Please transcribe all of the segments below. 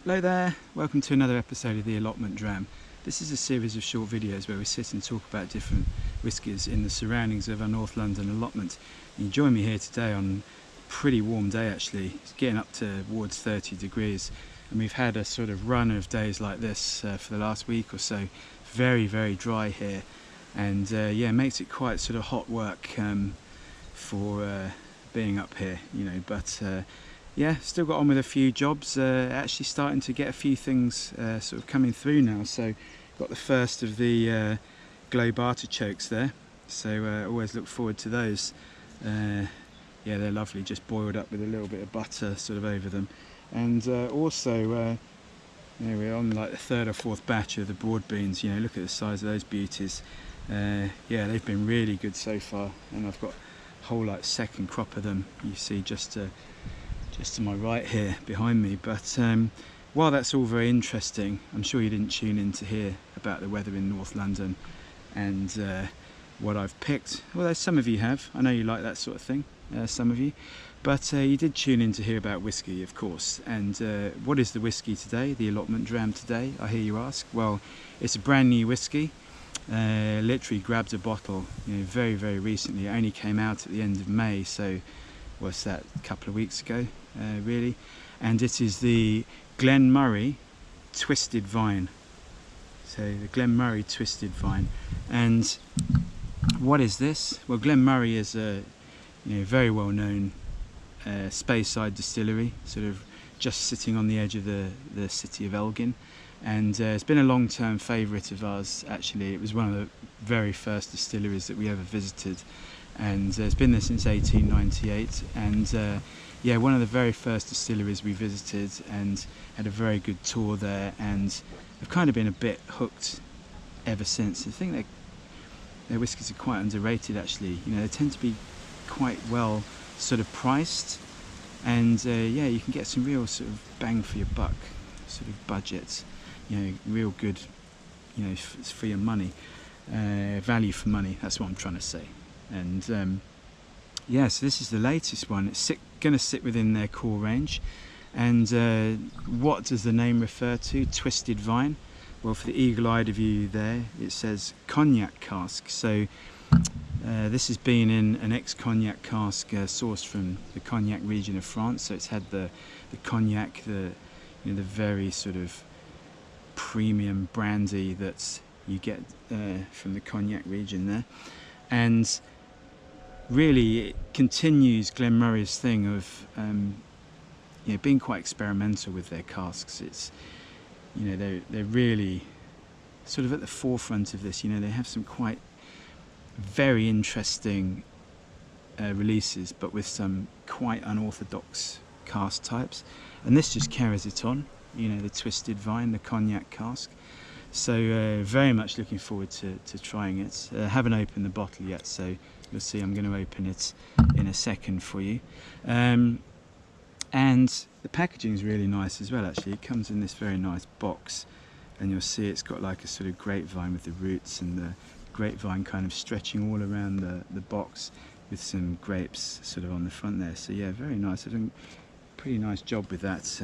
Hello there, welcome to another episode of the Allotment Dram. This is a series of short videos where we sit and talk about different whiskies in the surroundings of our North London allotment. You join me here today on a pretty warm day actually. It's getting up towards 30 degrees and we've had a sort of run of days like this for the last week or so. Very, very dry here and yeah, makes it quite sort of hot work for being up here, you know, but yeah, still got on with a few jobs, actually starting to get a few things sort of coming through now. So got the first of the globe artichokes there, so always look forward to those. Yeah, they're lovely, just boiled up with a little bit of butter sort of over them. And also, there we're on like the third or fourth batch of the broad beans. You know, look at the size of those beauties. Yeah, they've been really good so far, and I've got a whole like second crop of them. You see just to my right here behind me. But while that's all very interesting, I'm sure you didn't tune in to hear about the weather in North London and what I've picked. Well, some of you have. I know you like that sort of thing, some of you. But you did tune in to hear about whiskey, of course. And what is the whiskey today, the Allotment Dram today, I hear you ask? Well, it's a brand new whiskey. Literally grabbed a bottle, you know, very, very recently. It only came out at the end of May, so what's that, a couple of weeks ago, really. And it is the Glen Moray Twisted Vine. So the Glen Moray Twisted Vine. And what is this? Well, Glen Moray is a very well known Speysider distillery, sort of just sitting on the edge of the city of Elgin. And it's been a long-term favourite of ours actually. It was one of the very first distilleries that we ever visited, and it's been there since 1898. And yeah, one of the very first distilleries we visited, and had a very good tour there, and I've kind of been a bit hooked ever since. I think their whiskies are quite underrated actually. You know, they tend to be quite well sort of priced, and yeah, you can get some real sort of bang for your buck sort of budget, you know, real good, you know, it's for your money, value for money, that's what I'm trying to say. And yeah, so this is the latest one. It's going to sit within their core range. And what does the name refer to? Twisted Vine. Well, for the eagle-eyed of you there, it says Cognac cask. So this has been in an ex-Cognac cask sourced from the Cognac region of France. So it's had the Cognac, the very sort of premium brandy that you get from the Cognac region there. And really it continues Glen Moray's thing of being quite experimental with their casks. It's, you know, they're really sort of at the forefront of this. You know, they have some quite very interesting releases, but with some quite unorthodox cask types, and this just carries it on, you know, the Twisted Vine, the Cognac cask. So very much looking forward to trying it. Haven't opened the bottle yet, so you'll see I'm going to open it in a second for you. And the packaging is really nice as well actually. It comes in this very nice box, and you'll see it's got like a sort of grapevine with the roots, and the grapevine kind of stretching all around the box with some grapes sort of on the front there. So yeah, very nice. I've done a pretty nice job with that,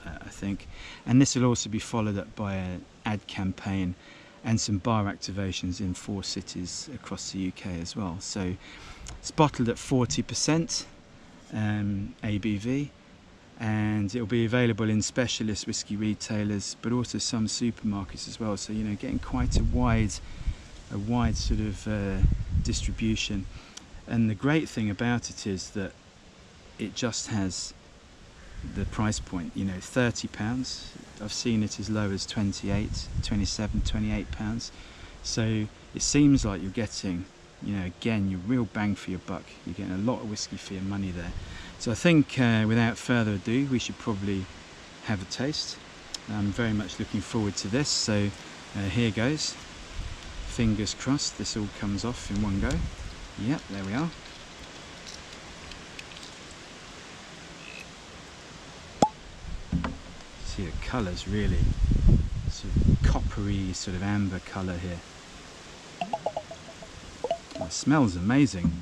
I think. And this will also be followed up by an ad campaign and some bar activations in 4 cities across the UK as well. So it's bottled at 40% ABV, and it'll be available in specialist whiskey retailers, but also some supermarkets as well. So, you know, getting quite a wide sort of distribution. And the great thing about it is that it just has the price point, you know, £30. I've seen it as low as 28, 27, 28 pounds. So it seems like you're getting, you know, again, your real bang for your buck. You're getting a lot of whiskey for your money there. So I think without further ado, we should probably have a taste. I'm very much looking forward to this. So here goes. Fingers crossed this all comes off in one go. Yep, there we are. See the colours really, sort of coppery, sort of amber colour here. Oh, it smells amazing.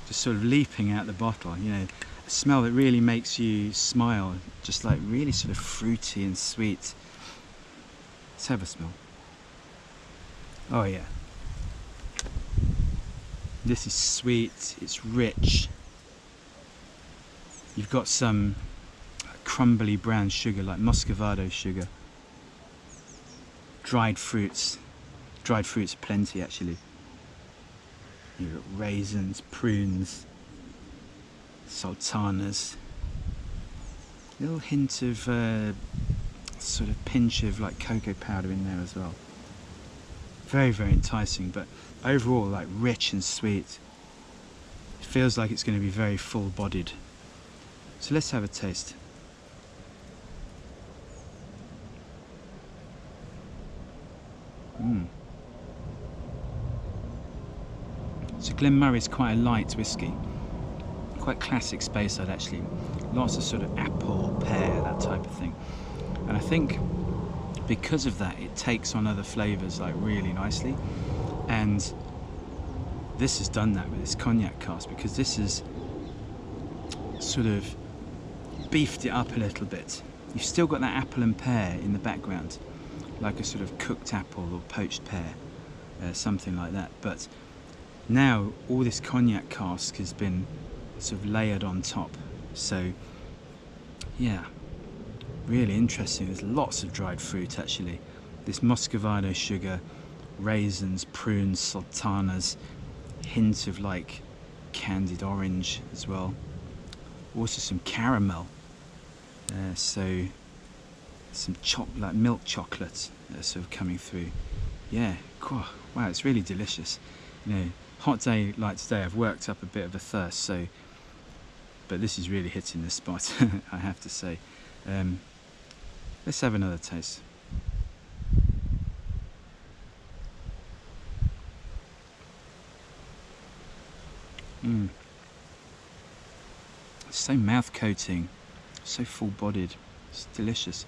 Just sort of leaping out the bottle, you know, a smell that really makes you smile, just like really sort of fruity and sweet. Let's have a smell. Oh yeah, this is sweet, it's rich. You've got some crumbly brown sugar, like muscovado sugar. Dried fruits plenty actually. You've got raisins, prunes, sultanas, a little hint of sort of pinch of like cocoa powder in there as well. Very, very enticing, but overall like rich and sweet. It feels like it's going to be very full-bodied. So let's have a taste. So Glen Moray is quite a light whiskey, quite classic Speyside actually. Lots of sort of apple, pear, that type of thing. And I think because of that, it takes on other flavours like really nicely. And this has done that with this cognac cask, because this has sort of beefed it up a little bit. You've still got that apple and pear in the background, like a sort of cooked apple or poached pear, something like that. But now all this cognac cask has been sort of layered on top. So yeah, really interesting. There's lots of dried fruit actually. This muscovado sugar, raisins, prunes, sultanas, hint of like candied orange as well. Also some caramel. So some like milk chocolate sort of coming through. Yeah, wow, it's really delicious. You know, hot day like today, I've worked up a bit of a thirst, so but this is really hitting the spot, I have to say. Let's have another taste. It's so mouth coating, so full bodied, it's delicious.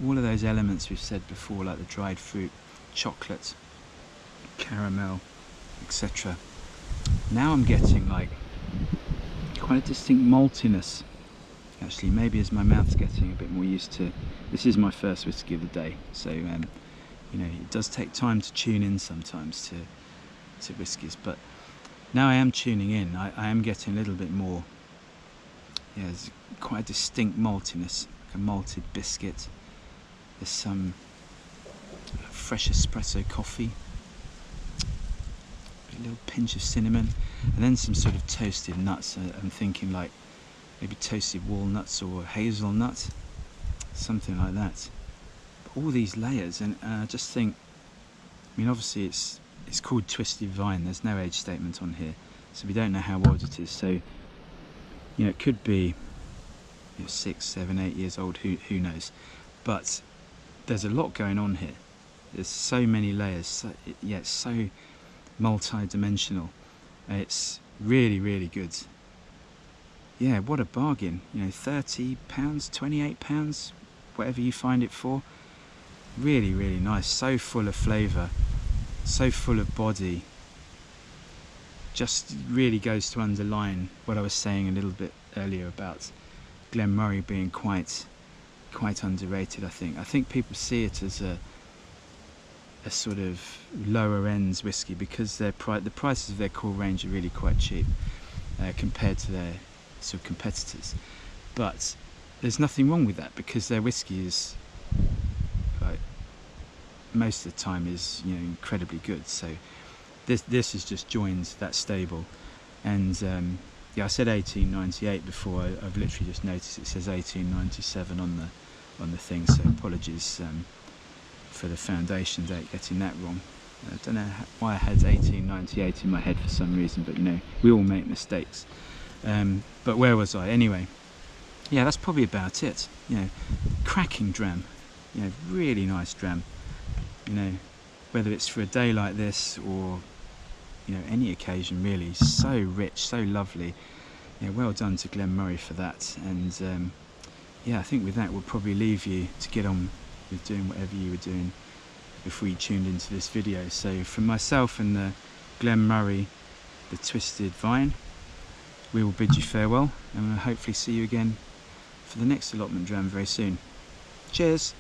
All of those elements we've said before, like the dried fruit, chocolate, caramel, etc. Now I'm getting like quite a distinct maltiness. Actually, maybe as my mouth's getting a bit more used to. This is my first whiskey of the day, so you know, it does take time to tune in sometimes to whiskies. But now I am tuning in. I am getting a little bit more. Yeah, there's quite a distinct maltiness, like a malted biscuit. There's some fresh espresso coffee, a little pinch of cinnamon, and then some sort of toasted nuts. I'm thinking like maybe toasted walnuts or hazelnut, something like that. But all these layers, and I just think, I mean, obviously it's called Twisted Vine. There's no age statement on here, so we don't know how old it is. So you know, it could be 6, 7, 8 years old. Who knows? But there's a lot going on here. There's so many layers. Yeah, it's so multi-dimensional. It's really, really good. Yeah, what a bargain. You know, £30, £28, whatever you find it for. Really, really nice. So full of flavour, so full of body. Just really goes to underline what I was saying a little bit earlier about Glen Moray being quite underrated. I think people see it as a sort of lower ends whiskey because the prices of their core range are really quite cheap compared to their sort of competitors. But there's nothing wrong with that, because their whiskey is, like, most of the time is, you know, incredibly good. So this has just joined that stable. And yeah, I said 1898 before. I've literally just noticed it says 1897 on the thing, so apologies for the foundation date, getting that wrong. I don't know why I had 1898 in my head for some reason, but you know, we all make mistakes. But where was I? Anyway, yeah, that's probably about it. You know, cracking dram, you know, really nice dram. You know, whether it's for a day like this or, you know, any occasion really. So rich, so lovely. Yeah, well done to Glen Moray for that. And yeah, I think with that we'll probably leave you to get on with doing whatever you were doing before you tuned into this video. So from myself and the Glen Moray, the Twisted Vine, we will bid you farewell, and we'll hopefully see you again for the next allotment dram very soon. Cheers!